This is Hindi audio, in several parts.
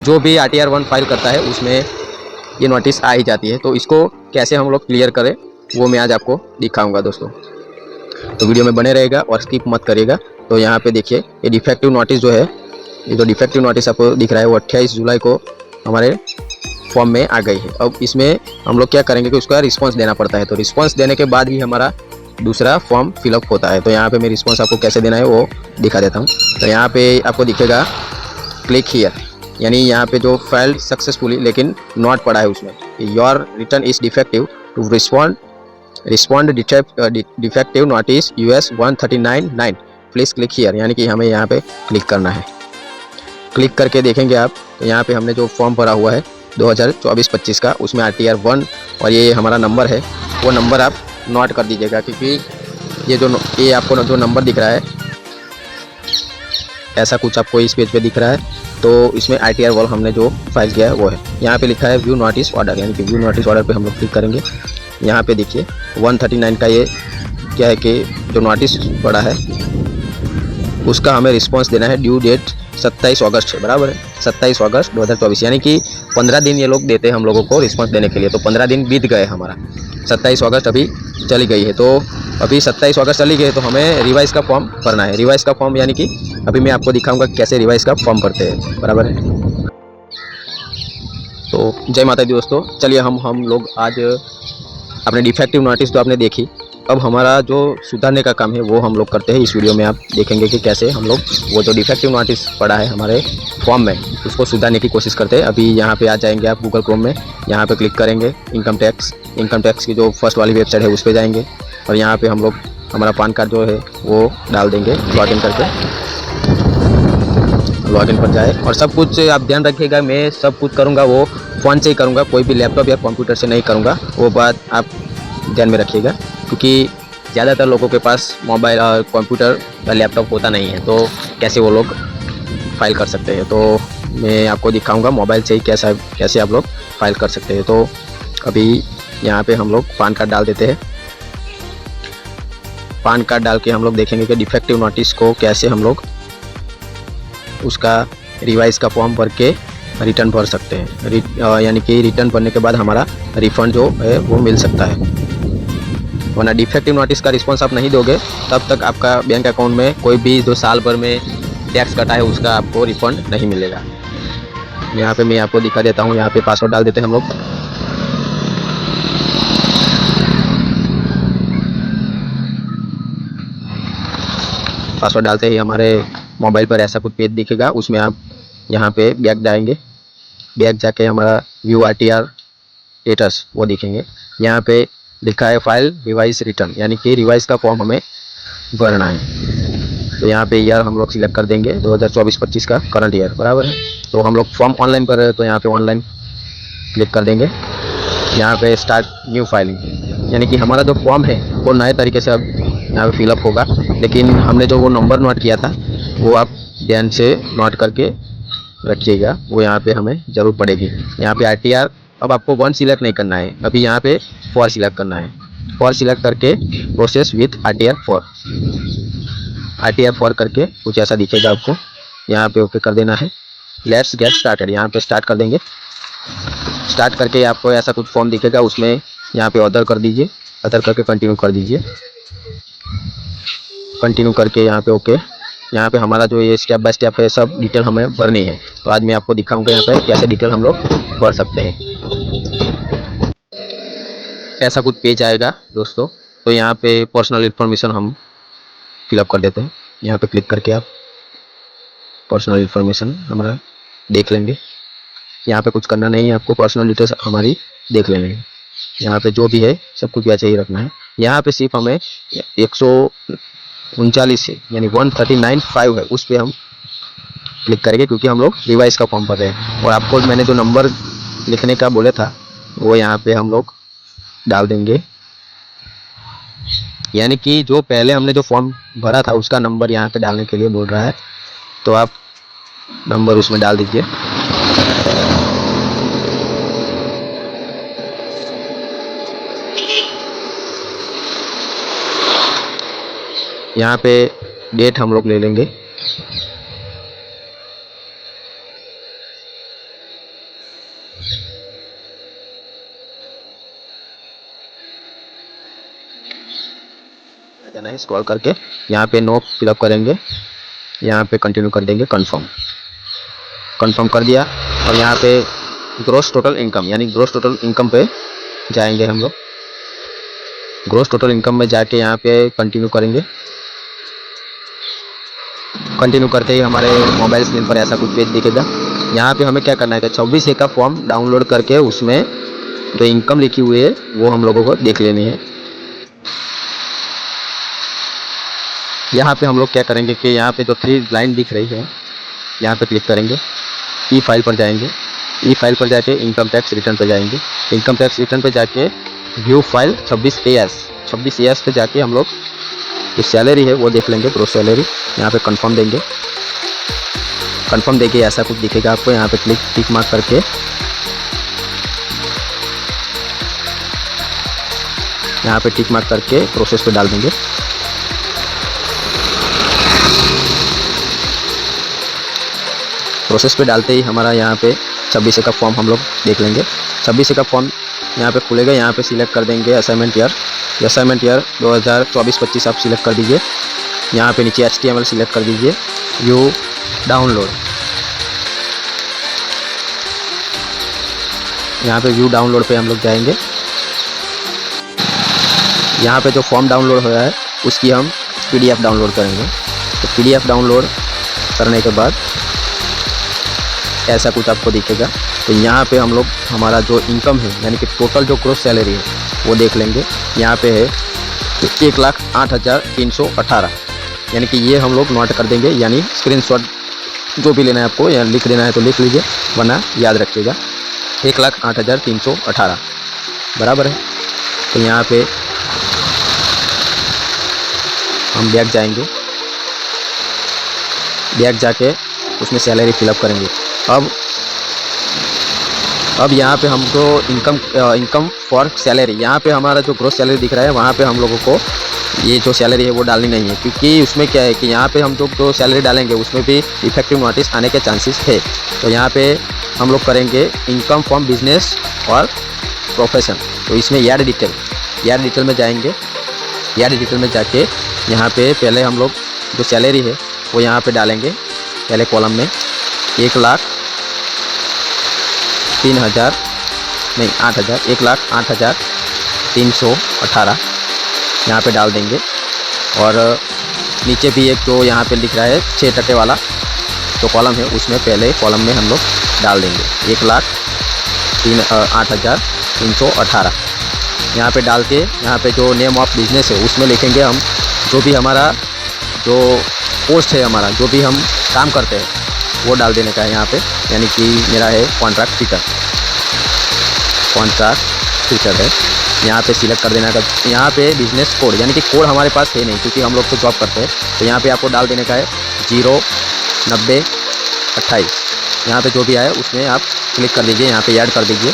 जो भी RTR1 फाइल करता है उसमें ये नोटिस आ ही जाती है। तो इसको कैसे हम लोग क्लियर करें वो मैं आज आपको दिखाऊंगा दोस्तों। तो वीडियो में बने रहेगा और स्किप मत करिएगा। तो यहाँ पे देखिए ये डिफेक्टिव नोटिस जो है, ये जो डिफेक्टिव नोटिस आपको दिख रहा है वो 28 जुलाई को हमारे फॉर्म में आ गई है। अब इसमें हम लोग क्या करेंगे कि उसका रिस्पॉन्स देना पड़ता है। तो रिस्पॉन्स देने के बाद ही हमारा दूसरा फॉर्म फिलअप होता है। तो यहाँ पे मैं रिस्पॉन्स आपको कैसे देना है वो दिखा देता हूँ। तो यहाँ पे आपको दिखेगा क्लिक हियर, यानी यहाँ पे जो फाइल सक्सेसफुली लेकिन नॉट पड़ा है उसमें, your return is defective to respond defective notice US 139.9 please click here, यानी कि हमें यहाँ पे क्लिक करना है। क्लिक करके देखेंगे आप, तो यहाँ पे हमने जो फॉर्म भरा हुआ है 2024-25 का, उसमें RTR1 और ये हमारा नंबर है, वो नंबर आप नोट कर दीजिएगा, क्योंकि ये आपको जो नंबर दिख रहा है ऐसा कुछ आपको इस पेज पे दिख रहा है, तो इसमें RTR1 हमने जो फाइल किया है वो है। यहाँ पे लिखा है व्यू नोटिस ऑर्डर, यानी कि व्यू नोटिस ऑर्डर पे हम लोग क्लिक करेंगे। यहाँ पे देखिए 139 का ये क्या है कि जो नोटिस पड़ा है उसका हमें रिस्पांस देना है। ड्यू डेट 27 अगस्त है, बराबर है, 27 अगस्त 2024, यानी कि 15 दिन ये लोग देते हैं हम लोगों को रिस्पांस देने के लिए। तो 15 दिन बीत गए हमारा, 27 अगस्त अभी चली गई है। तो अभी 27 अगस्त चली गई है, तो हमें रिवाइज़ का फॉर्म भरना है। रिवाइज़ का फॉर्म यानी कि अभी मैं आपको दिखाऊंगा कैसे रिवाइज़ का फॉर्म भरते हैं, बराबर है। तो जय माता दी दोस्तों, चलिए हम लोग आज अपने डिफेक्टिव नोटिस तो आपने देखी, अब हमारा जो सुधारने का काम है वो हम लोग करते हैं। इस वीडियो में आप देखेंगे कि कैसे हम लोग वो जो डिफेक्टिव नोटिस पड़ा है हमारे फॉर्म में उसको सुधारने की कोशिश करते हैं। अभी यहाँ पे आ जाएंगे आप गूगल क्रोम में, यहाँ पे क्लिक करेंगे इनकम टैक्स की जो फर्स्ट वाली वेबसाइट है उस पर जाएंगे और यहाँ पे हम लोग हमारा पान कार्ड जो है वो डाल देंगे, लॉगिन करके। लॉगिन पर जाए और सब कुछ आप ध्यान रखिएगा, मैं सब कुछ करूँगा वो फ़ोन से ही करूँगा, कोई भी लैपटॉप या कंप्यूटर से नहीं करूँगा, वो बात आप ध्यान में रखिएगा, क्योंकि ज़्यादातर लोगों के पास मोबाइल और कंप्यूटर या लैपटॉप होता नहीं है, तो कैसे वो लोग फाइल कर सकते हैं। तो मैं आपको दिखाऊंगा मोबाइल से ही कैसे आप लोग फाइल कर सकते हैं। तो अभी यहाँ पे हम लोग पान कार्ड डाल देते हैं। पान कार्ड डाल के हम लोग देखेंगे कि डिफेक्टिव नोटिस को कैसे हम लोग उसका रिवाइज़ का फॉर्म भर के रिटर्न भर सकते हैं। यानी कि रिटर्न भरने के बाद हमारा रिफ़ंड जो है वो मिल सकता है। वरना डिफेक्टिव नोटिस का रिस्पांस आप नहीं दोगे तब तक आपका बैंक अकाउंट में कोई भी जो साल भर में टैक्स कटा है उसका आपको रिफंड नहीं मिलेगा। यहाँ पे मैं आपको दिखा देता हूँ, यहाँ पे पासवर्ड डाल देते हैं हम लोग। पासवर्ड डालते ही हमारे मोबाइल पर ऐसा कुछ पेज दिखेगा, उसमें आप यहाँ पे बैक जाएंगे, बैक जाके हमारा व्यू RTR स्टेटस वो दिखेंगे। यहाँ पे लिखा है फाइल रिवाइज रिटर्न, यानी कि रिवाइज का फॉर्म हमें भरना है। तो यहाँ पे ईयर हम लोग सिलेक्ट कर देंगे 2024-25 का करंट ईयर, बराबर है। तो हम लोग फॉर्म ऑनलाइन पर है तो यहाँ पे ऑनलाइन क्लिक कर देंगे। यहाँ पे स्टार्ट न्यू फाइलिंग, यानी कि हमारा जो फॉर्म है वो नए तरीके से अब यहाँ पे फिलअप होगा, लेकिन हमने जो वो नंबर नोट किया था वो आप ध्यान से नोट करके रखिएगा, वो यहाँ पे हमें ज़रूर पड़ेगी। यहाँ पे RTR अब आपको 1 सिलेक्ट नहीं करना है, अभी यहाँ पे 4 सिलेक्ट करना है। 4 सिलेक्ट करके प्रोसेस विथ RTR4 करके कुछ ऐसा दिखेगा आपको, यहाँ पे ओके कर देना है। लेट्स गेट स्टार्टेड, यहाँ पे स्टार्ट कर देंगे। स्टार्ट करके आपको ऐसा कुछ फॉर्म दिखेगा, उसमें यहाँ पे ऑर्डर कर दीजिए, ऑर्डर करके कंटिन्यू कर दीजिए। कंटिन्यू करके यहाँ पे ओके। यहाँ पे हमारा जो ये स्टेप बाय स्टेप है सब डिटेल हमें भरनी है, तो आज मैं आपको दिखाऊंगा यहाँ पे कैसे डिटेल हम लोग भर सकते हैं। ऐसा कुछ पेज आएगा दोस्तों, तो यहाँ पे पर्सनल इन्फॉर्मेशन हम फिलअप कर देते हैं। यहाँ पे क्लिक करके आप पर्सनल इन्फॉर्मेशन हमारा देख लेंगे। यहाँ पे कुछ करना नहीं है, आपको पर्सनल डिटेल्स हमारी देख लेंगे। यहाँ पे जो भी है सब कुछ वैसे ही रखना है। यहाँ पे सिर्फ हमें 139 है यानी 139.5 है, उस पर हम क्लिक करेंगे, क्योंकि हम लोग रिवाइज का फॉर्म भर रहे हैं। और आपको मैंने जो नंबर लिखने का बोला था वो यहाँ पे हम लोग डाल देंगे, यानी कि जो पहले हमने जो फॉर्म भरा था उसका नंबर यहाँ पे डालने के लिए बोल रहा है, तो आप नंबर उसमें डाल दीजिए। यहाँ पे डेट हम लोग ले लेंगे, जाना है, स्क्रॉल करके यहाँ पे नो फिलअप करेंगे, यहाँ पे कंटिन्यू कर देंगे, कंफर्म कर दिया। और यहाँ पे ग्रॉस टोटल इनकम यानी ग्रॉस टोटल इनकम पे जाएंगे हम लोग। ग्रॉस टोटल इनकम में जाके यहाँ पे कंटिन्यू करेंगे। कंटिन्यू करते ही हमारे मोबाइल स्क्रीन पर ऐसा कुछ पेज दिखेगा। यहाँ पे हमें क्या करना है, 26A का फॉर्म डाउनलोड करके उसमें जो इनकम लिखी हुई है वो हम लोगों को देख लेनी है। यहाँ पे हम लोग क्या करेंगे कि यहाँ पे जो 3 लाइन दिख रही है यहाँ पे क्लिक करेंगे, ई फाइल पर जाएंगे, ई फाइल पर जाके इनकम टैक्स रिटर्न पर जाएंगे, इनकम टैक्स रिटर्न पर जाके व्यू फाइल 26AS पे जाके हम लोग जो सैलरी है वो देख लेंगे, ग्रोस सैलरी। यहाँ पे कंफर्म देंगे, कंफर्म देके ऐसा कुछ दिखेगा आपको। यहाँ पे टिक मार्क करके यहाँ पे टिक मार्क करके प्रोसेस पे डाल देंगे। प्रोसेस पे डालते ही हमारा यहाँ पे 26A का फॉर्म हम लोग देख लेंगे। 26A का फॉर्म यहाँ पे खुलेगा। यहाँ पे सिलेक्ट कर देंगे असाइनमेंट ईयर, 2024-25 आप सिलेक्ट कर दीजिए। यहाँ पे नीचे HTML सिलेक्ट कर दीजिए, व्यू डाउनलोड, यहाँ पे व्यू डाउनलोड पे हम लोग जाएंगे। यहाँ पे जो फॉर्म डाउनलोड हो रहा है उसकी हम PDF डाउनलोड करेंगे। तो PDF डाउनलोड करने के बाद ऐसा कुछ आपको दिखेगा। तो यहाँ पे हम लोग हमारा जो इनकम है यानी कि टोटल जो ग्रोस सैलरी है वो देख लेंगे। यहाँ पे है 1,08,318, यानी कि ये हम लोग नोट कर देंगे, यानी स्क्रीनशॉट जो भी लेना है आपको या लिख देना है तो लिख लीजिए, वरना याद रखिएगा। 1,08,318 बराबर है। तो यहाँ पे हम बैक जाएंगे, बैक जाके उसमें सैलरी फिलअप करेंगे। अब यहाँ पे हमको इनकम फॉर सैलरी, यहाँ पे हमारा जो ग्रोस सैलरी दिख रहा है वहाँ पे हम लोगों को ये जो सैलरी है वो डालनी नहीं है, क्योंकि उसमें क्या है कि यहाँ पे हम जो सैलरी डालेंगे उसमें भी इफेक्टिव नोटिस आने के चांसेस है। तो यहाँ पे हम लोग करेंगे इनकम फ्रॉम बिजनेस और प्रोफेशन। तो इसमें ऐड डिटेल में जाएंगे। ऐड डिटेल में जाके यहाँ पे पहले हम लोग जो सैलरी है वो यहाँ पे डालेंगे। पहले कॉलम में 1,08,318 यहाँ पे डाल देंगे। और नीचे भी एक जो यहाँ पे लिख रहा है 6 टटे वाला जो कॉलम है उसमें पहले कॉलम में हम लोग डाल देंगे 1,08,318 यहाँ पे डाल के यहाँ पे जो नेम ऑफ बिजनेस है उसमें लिखेंगे हम जो भी हमारा जो पोस्ट है, हमारा जो भी हम काम करते हैं वो डाल देने का है यहाँ पे। यानी कि मेरा है कॉन्ट्रैक्ट टीचर है, यहाँ पे सिलेक्ट कर देना का। यहाँ पे बिजनेस कोड यानी कि कोड हमारे पास है नहीं क्योंकि हम लोग तो जॉब करते हैं, तो यहाँ पे आपको डाल देने का है 09028। यहाँ पे जो भी आए उसमें आप क्लिक कर दीजिए, यहाँ पे ऐड कर दीजिए।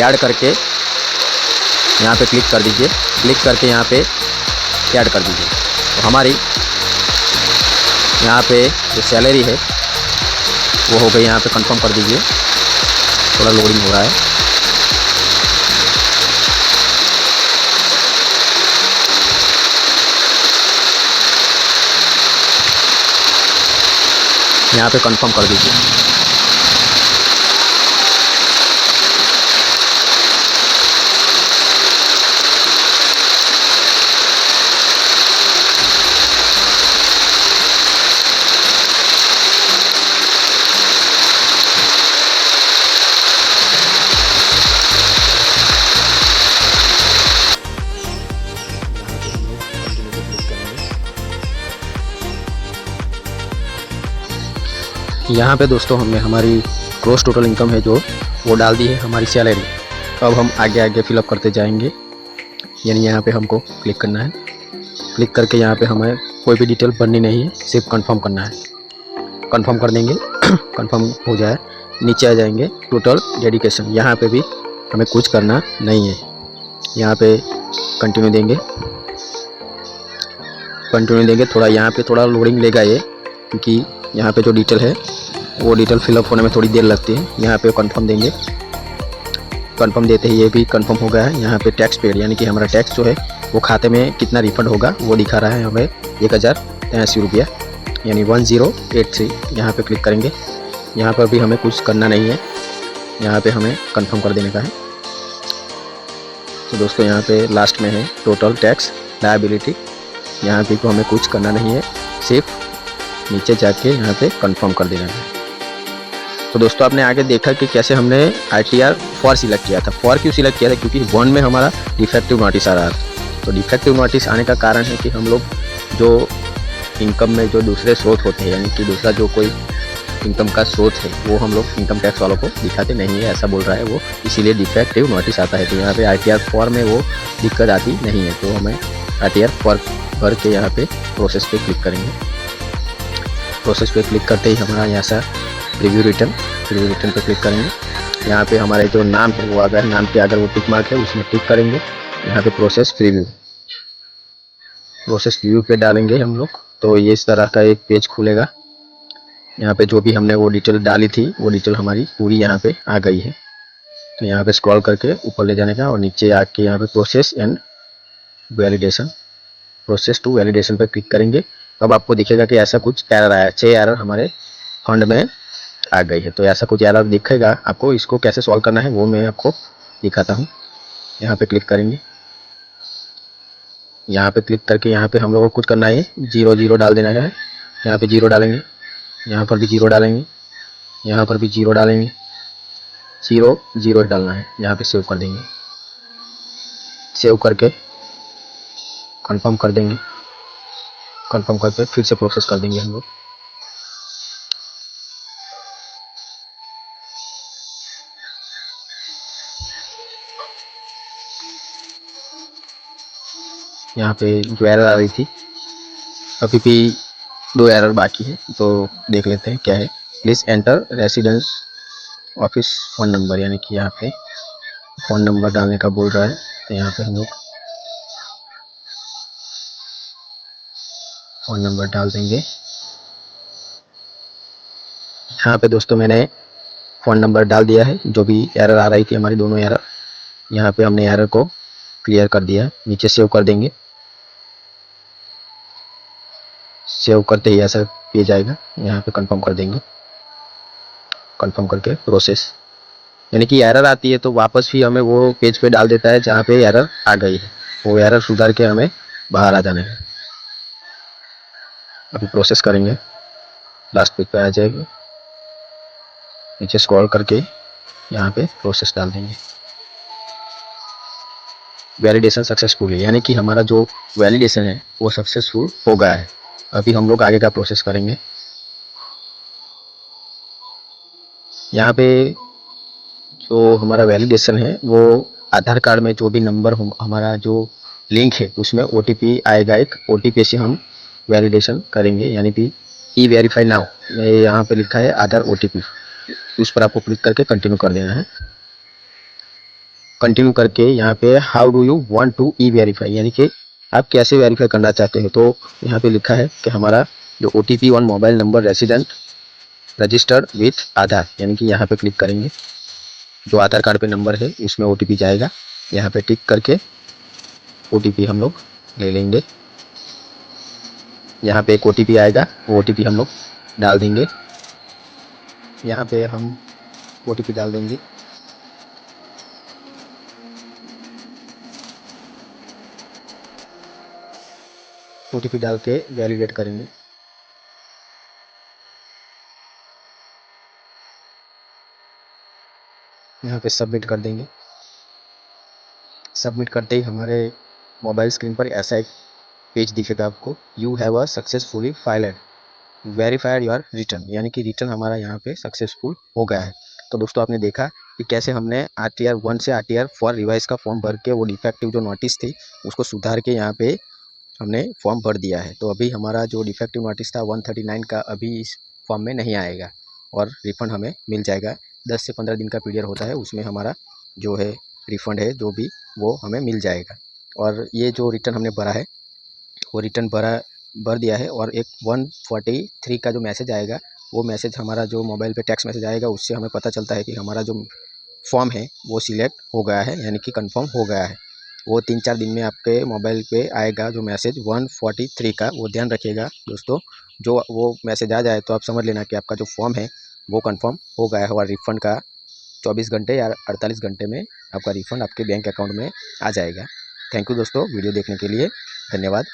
ऐड करके यहाँ पे क्लिक कर दीजिए, क्लिक करके यहाँ पे ऐड कर दीजिए। तो हमारी यहाँ पे जो सैलरी है वो हो गई। यहाँ पे कंफर्म कर दीजिए, थोड़ा लोडिंग हो रहा है। यहाँ पे कंफर्म कर दीजिए। यहाँ पे दोस्तों हमने हमारी ग्रॉस टोटल इनकम है जो वो डाल दी है, हमारी सैलरी। अब हम आगे फिलअप करते जाएंगे। यानी यहाँ पे हमको क्लिक करना है, क्लिक करके यहाँ पे हमें कोई भी डिटेल भरनी नहीं है, सिर्फ कंफर्म करना है। कंफर्म कर देंगे, कंफर्म हो जाए नीचे आ जाएंगे टोटल डेडिकेशन। यहाँ पे भी हमें कुछ करना नहीं है। यहाँ पे कंटिन्यू देंगे, थोड़ा यहाँ पे थोड़ा लोडिंग लेगा ये, क्योंकि यहाँ पे जो डिटेल है वो डिटेल फिलअप होने में थोड़ी देर लगती है। यहाँ पे कंफर्म देंगे, कंफर्म देते ही ये भी कंफर्म हो गया है। यहाँ पे टैक्स पेड यानी कि हमारा टैक्स जो है वो खाते में कितना रिफंड होगा वो दिखा रहा है हमें 1083 रुपया यानी 1083। यहाँ पे क्लिक करेंगे। यहाँ पर भी हमें कुछ करना नहीं है, यहाँ पे हमें कंफर्म कर देने का है। तो दोस्तों यहाँ पे लास्ट में है टोटल टैक्स लायबिलिटी, यहाँ पे को हमें कुछ करना नहीं है, सिर्फ नीचे जाके यहाँ पे कंफर्म कर देना है। तो दोस्तों आपने आगे देखा कि कैसे हमने ITR 4 सिलेक्ट किया था। 4 क्यों सिलेक्ट किया था? क्योंकि 1 में हमारा डिफेक्टिव नोटिस आ रहा था। तो डिफेक्टिव नोटिस आने का कारण है कि हम लोग जो इनकम में जो दूसरे स्रोत होते हैं, यानी कि दूसरा जो कोई इनकम का स्रोत है वो हम लोग इनकम टैक्स वालों को दिखाते नहीं है, ऐसा बोल रहा है वो, इसीलिए डिफेक्टिव नोटिस आता है। तो यहाँ पे ITR 4 में वो दिक्कत आती नहीं है। तो हमें ITR 4 भर के यहाँ पे प्रोसेस पे क्लिक करेंगे। प्रोसेस पे क्लिक करते ही हमारा यहाँ से रिव्यू रिटर्न पे क्लिक करेंगे। यहाँ पे हमारे जो नाम है वो अगर नाम पे अगर वो टिक मार्क है उसमें टिक करेंगे। यहाँ पे प्रोसेस रिव्यू पे डालेंगे हम लोग, तो ये इस तरह का एक पेज खुलेगा। यहाँ पे जो भी हमने वो डिटेल डाली थी वो डिटेल हमारी पूरी यहाँ पे आ गई है। तो यहाँ पे स्क्रॉल करके ऊपर ले जाने का और नीचे आके यहाँ पे प्रोसेस टू वैलिडेशन पे क्लिक करेंगे। अब आपको दिखेगा कि ऐसा कुछ एरर आया, 6 एरर हमारे फंड में आ गई है। तो ऐसा कुछ एरर दिखेगा आपको, इसको कैसे सॉल्व करना है वो मैं आपको दिखाता हूँ। यहाँ पे क्लिक करेंगे। यहाँ पे क्लिक करके यहाँ पे हम लोगों को कुछ करना है, 0 डाल देना है। यहाँ पे 0 डालेंगे, यहाँ पर भी 0 डालेंगे, यहाँ पर भी 0 डालेंगे, 0 डालना है। यहाँ पे सेव कर देंगे। सेव करके कंफर्म कर देंगे। कंफर्म करके फिर से प्रोसेस कर देंगे हम लोग। यहाँ पे जो एरर आ रही थी, अभी भी 2 एरर बाकी है, तो देख लेते हैं क्या है। Please enter residence office phone number, यानी कि यहाँ पे फ़ोन नंबर डालने का बोल रहा है। तो यहाँ पे हम लोग फ़ोन नंबर डाल देंगे। यहाँ पे दोस्तों मैंने फ़ोन नंबर डाल दिया है। जो भी एरर आ रही थी हमारी दोनों एरर, यहाँ पे हमने एरर को क्लियर कर दिया है। नीचे सेव कर देंगे। सेव करते ही ऐसा पेज आएगा, यहाँ पे कंफर्म कर देंगे। कंफर्म करके प्रोसेस, यानी कि एरर आती है तो वापस भी हमें वो पेज पे डाल देता है जहाँ पे एरर आ गई है। वो एरर सुधार के हमें बाहर आ जाना है। अभी प्रोसेस करेंगे, लास्ट पेज पे आ जाएगी। नीचे स्क्रॉल करके यहाँ पे प्रोसेस डाल देंगे। वैलिडेशन सक्सेसफुल है, यानी कि हमारा जो वैलिडेशन है वो सक्सेसफुल हो गया है। अभी हम लोग आगे का प्रोसेस करेंगे। यहाँ पे जो हमारा वैलिडेशन है वो आधार कार्ड में जो भी नंबर हमारा जो लिंक है उसमें OTP आएगा। एक OTP से हम वैलिडेशन करेंगे, यानी कि E-वेरीफाई नाउ में यहाँ पे लिखा है आधार OTP, उस पर आपको क्लिक करके कंटिन्यू कर देना है। कंटिन्यू करके यहाँ पे how do you want to e verify, यानी कि आप कैसे वेरीफाई करना चाहते हो। तो यहाँ पे लिखा है कि हमारा जो OTP on mobile number resident registered with Aadhaar, यानी कि यहाँ पे क्लिक करेंगे। जो आधार कार्ड पे नंबर है उसमें OTP जाएगा। यहाँ पे टिक करके OTP हम लोग ले लेंगे। यहाँ पे एक OTP आएगा, वो OTP हम लोग डाल देंगे। यहाँ पे हम OTP डाल देंगे। OTP डाल के वैलिडेट करेंगे। यहाँ पे सबमिट कर देंगे। सबमिट करते ही हमारे मोबाइल स्क्रीन पर ऐसा एक पेज दिखेगा आपको, you have a successfully filed verified your return, यानी कि रिटर्न हमारा यहाँ पे सक्सेसफुल हो गया है। तो दोस्तों आपने देखा कि कैसे हमने RTR 1 से RTR 4 रिवाइज का फॉर्म भर के वो डिफेक्टिव जो नोटिस थी उसको सुधार के यहाँ पे हमने फॉर्म भर दिया है। तो अभी हमारा जो डिफेक्टिव नोटिस था 139 का अभी इस फॉर्म में नहीं आएगा और रिफ़ंड हमें मिल जाएगा। 10 से 15 दिन का पीरियड होता है, उसमें हमारा जो है रिफ़ंड है जो भी वो हमें मिल जाएगा। और ये जो रिटर्न हमने भरा है वो रिटर्न भर दिया है। और एक 143 का जो मैसेज आएगा, वो मैसेज हमारा जो मोबाइल पे टेक्स्ट मैसेज आएगा उससे हमें पता चलता है कि हमारा जो फॉर्म है वो सिलेक्ट हो गया है, यानी कि कंफर्म हो गया है। वो 3-4 दिन में आपके मोबाइल पे आएगा जो मैसेज 143 का, वो ध्यान रखिएगा दोस्तों। जो वो मैसेज आ जाए तो आप समझ लेना कि आपका जो फॉर्म है वो कंफर्म हो गया है और रिफ़ंड का 24 घंटे या 48 घंटे में आपका रिफ़ंड आपके बैंक अकाउंट में आ जाएगा। थैंक यू दोस्तों वीडियो देखने के लिए, धन्यवाद।